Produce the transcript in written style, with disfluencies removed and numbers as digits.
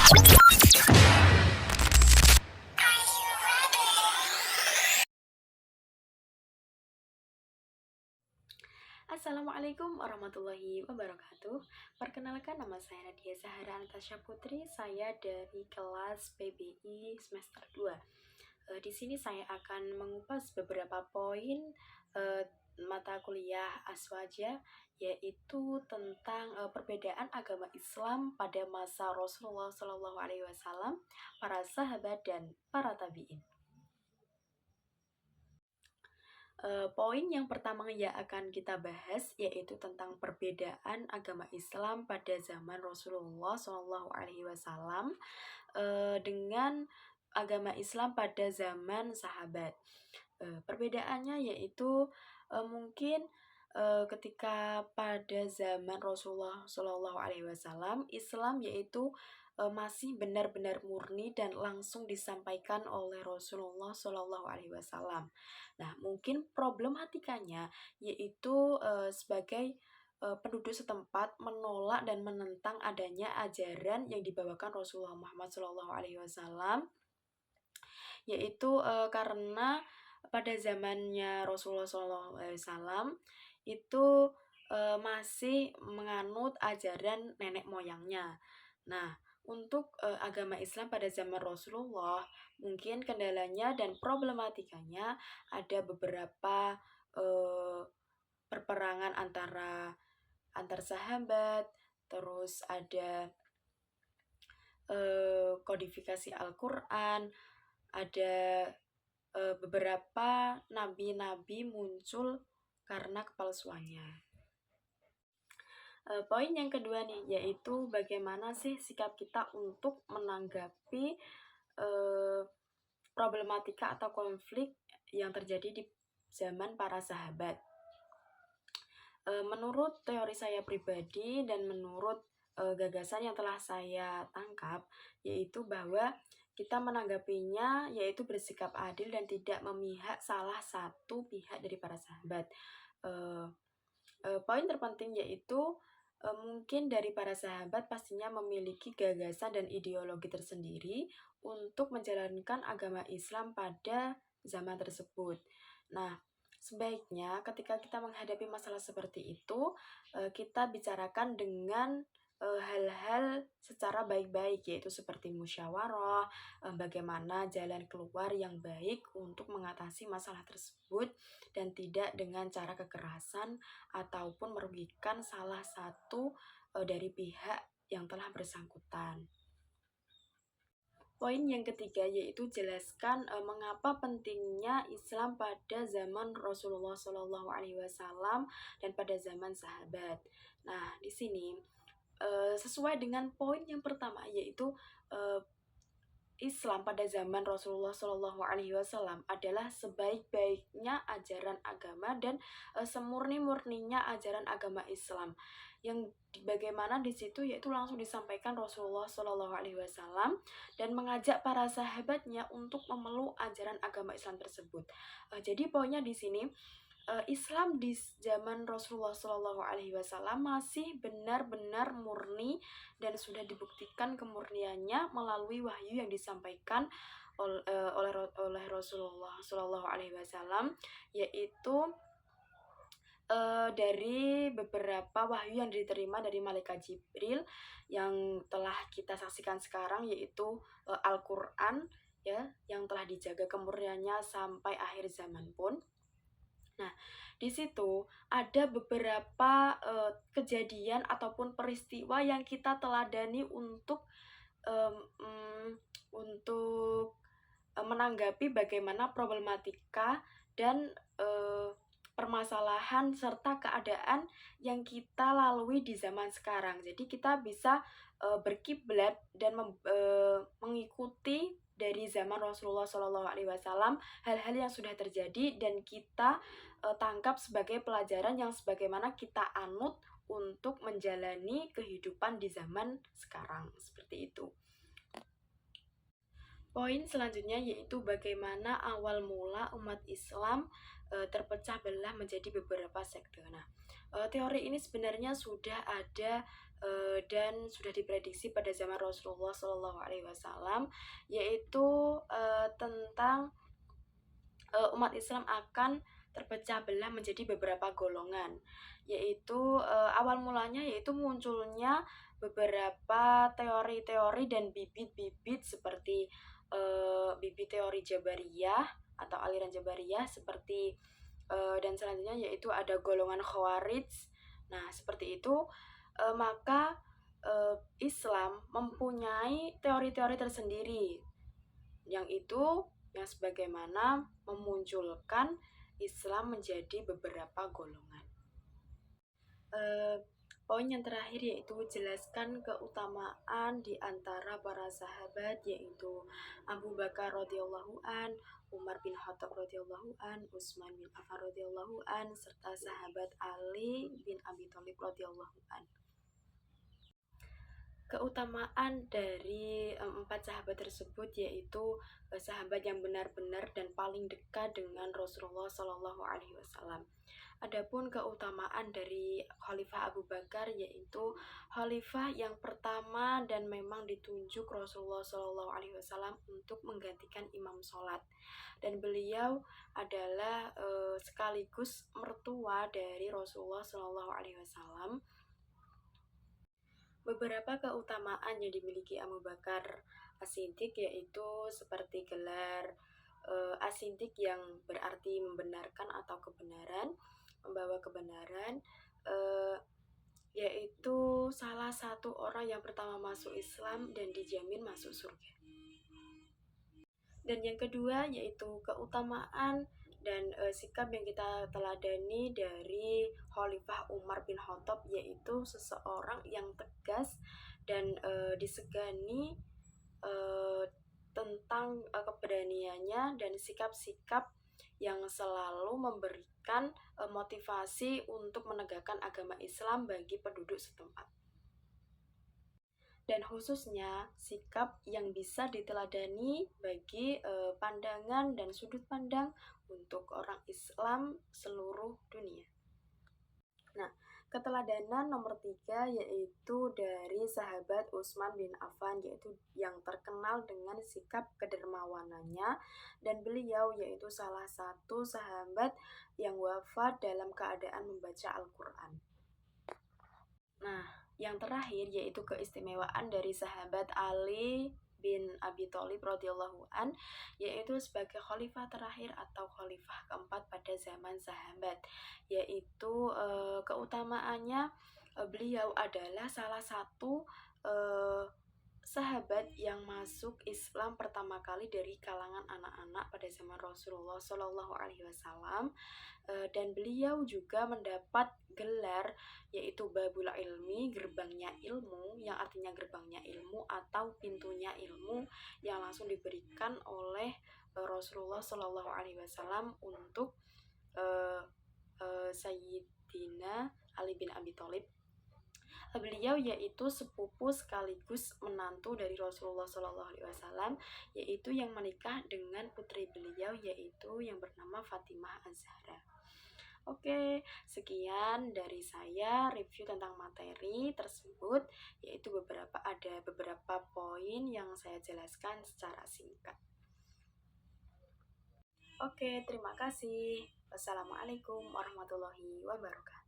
Assalamualaikum warahmatullahi wabarakatuh. Perkenalkan, nama saya Nadia Zahara Natasha Putri. Saya dari kelas PBI semester 2. Di sini saya akan mengupas beberapa poin mata kuliah Aswaja, yaitu tentang perbedaan agama Islam pada masa Rasulullah SAW, para sahabat dan para tabi'in. Poin yang pertama yang akan kita bahas yaitu tentang perbedaan agama Islam pada zaman Rasulullah SAW dengan agama Islam pada zaman sahabat. Perbedaannya yaitu mungkin ketika pada zaman Rasulullah SAW, Islam yaitu masih benar-benar murni dan langsung disampaikan oleh Rasulullah SAW. Nah, mungkin problematikanya yaitu sebagai penduduk setempat menolak dan menentang adanya ajaran yang dibawakan Rasulullah Muhammad SAW, yaitu karena pada zamannya Rasulullah SAW itu masih menganut ajaran nenek moyangnya. Nah, untuk agama Islam pada zaman Rasulullah, mungkin kendalanya dan problematikanya ada beberapa perperangan antar sahabat, terus ada kodifikasi Al-Quran, ada beberapa nabi-nabi muncul karena kepalsuannya. Poin yang kedua nih, yaitu bagaimana sih sikap kita untuk menanggapi problematika atau konflik yang terjadi di zaman para sahabat. Menurut teori saya pribadi dan menurut gagasan yang telah saya tangkap, yaitu bahwa kita menanggapinya yaitu bersikap adil dan tidak memihak salah satu pihak dari para sahabat. Poin terpenting yaitu mungkin dari para sahabat pastinya memiliki gagasan dan ideologi tersendiri untuk menjalankan agama Islam pada zaman tersebut. Nah, sebaiknya ketika kita menghadapi masalah seperti itu, kita bicarakan dengan hal-hal secara baik-baik, yaitu seperti musyawarah, bagaimana jalan keluar yang baik untuk mengatasi masalah tersebut, dan tidak dengan cara kekerasan ataupun merugikan salah satu dari pihak yang telah bersangkutan. Poin yang ketiga yaitu jelaskan mengapa pentingnya Islam pada zaman Rasulullah SAW dan pada zaman sahabat. Nah, di sini sesuai dengan poin yang pertama yaitu Islam pada zaman Rasulullah SAW adalah sebaik-baiknya ajaran agama dan semurni-murninya ajaran agama Islam, yang bagaimana di situ yaitu langsung disampaikan Rasulullah SAW dan mengajak para sahabatnya untuk memeluk ajaran agama Islam tersebut. Jadi poinnya di sini, Islam di zaman Rasulullah SAW masih benar-benar murni dan sudah dibuktikan kemurniannya melalui wahyu yang disampaikan oleh Rasulullah SAW, yaitu dari beberapa wahyu yang diterima dari malaikat Jibril yang telah kita saksikan sekarang, yaitu Al-Quran ya, yang telah dijaga kemurniannya sampai akhir zaman pun. Nah, di situ ada beberapa kejadian ataupun peristiwa yang kita teladani untuk menanggapi bagaimana problematika dan permasalahan serta keadaan yang kita lalui di zaman sekarang. Jadi kita bisa berkiblat dan mengikuti dari zaman Rasulullah SAW hal-hal yang sudah terjadi dan kita tangkap sebagai pelajaran yang sebagaimana kita anut untuk menjalani kehidupan di zaman sekarang, seperti itu. Poin selanjutnya yaitu bagaimana awal mula umat Islam terpecah belah menjadi beberapa sekte. Nah, teori ini sebenarnya sudah ada dan sudah diprediksi pada zaman Rasulullah Shallallahu Alaihi Wasallam, yaitu tentang umat Islam akan terpecah belah menjadi beberapa golongan, yaitu awal mulanya yaitu munculnya beberapa teori-teori dan bibit-bibit seperti bibit teori Jabariyah atau aliran Jabariyah seperti dan selanjutnya yaitu ada golongan Khawarij. Nah, seperti itu maka Islam mempunyai teori-teori tersendiri yang itu yang sebagaimana memunculkan Islam menjadi beberapa golongan. Poin yang terakhir yaitu jelaskan keutamaan di antara para sahabat, yaitu Abu Bakar radhiyallahu an, Umar bin Khattab radhiyallahu an, Utsman bin Affan radhiyallahu an, serta sahabat Ali bin Abi Thalib radhiyallahu an. Keutamaan dari empat sahabat tersebut yaitu sahabat yang benar-benar dan paling dekat dengan Rasulullah Shallallahu Alaihi Wasallam. Adapun keutamaan dari Khalifah Abu Bakar yaitu Khalifah yang pertama dan memang ditunjuk Rasulullah Shallallahu Alaihi Wasallam untuk menggantikan imam sholat, dan beliau adalah sekaligus mertua dari Rasulullah Shallallahu Alaihi Wasallam. Beberapa keutamaan yang dimiliki Abu Bakar As-Siddiq yaitu seperti gelar As-Siddiq yang berarti membenarkan atau kebenaran, membawa kebenaran, yaitu salah satu orang yang pertama masuk Islam dan dijamin masuk surga. Dan yang kedua yaitu keutamaan dan sikap yang kita teladani dari Khalifah Umar bin Khattab, yaitu seseorang yang tegas dan disegani tentang keberaniannya dan sikap-sikap yang selalu memberikan motivasi untuk menegakkan agama Islam bagi penduduk setempat. Dan khususnya sikap yang bisa diteladani bagi pandangan dan sudut pandang untuk orang Islam seluruh dunia. Nah, keteladanan nomor 3 yaitu dari sahabat Utsman bin Affan, yaitu yang terkenal dengan sikap kedermawanannya, dan beliau yaitu salah satu sahabat yang wafat dalam keadaan membaca Al-Quran. Nah, yang terakhir yaitu keistimewaan dari sahabat Ali bin Abi Thalib radhiyallahu an, yaitu sebagai khalifah terakhir atau khalifah keempat pada zaman sahabat, yaitu keutamaannya beliau adalah salah satu sahabat yang masuk Islam pertama kali dari kalangan anak-anak pada zaman Rasulullah Shallallahu Alaihi Wasallam, dan beliau juga mendapat gelar yaitu Babul Ilmi, gerbangnya ilmu, yang artinya gerbangnya ilmu atau pintunya ilmu yang langsung diberikan oleh Rasulullah Shallallahu Alaihi Wasallam untuk Sayyidina Ali bin Abi Thalib. Beliau yaitu sepupu sekaligus menantu dari Rasulullah Shallallahu Alaihi Wasallam, yaitu yang menikah dengan putri beliau yaitu yang bernama Fatimah Az-Zahra. Oke, sekian dari saya review tentang materi tersebut, yaitu ada beberapa poin yang saya jelaskan secara singkat. Oke, terima kasih. Wassalamualaikum warahmatullahi wabarakatuh.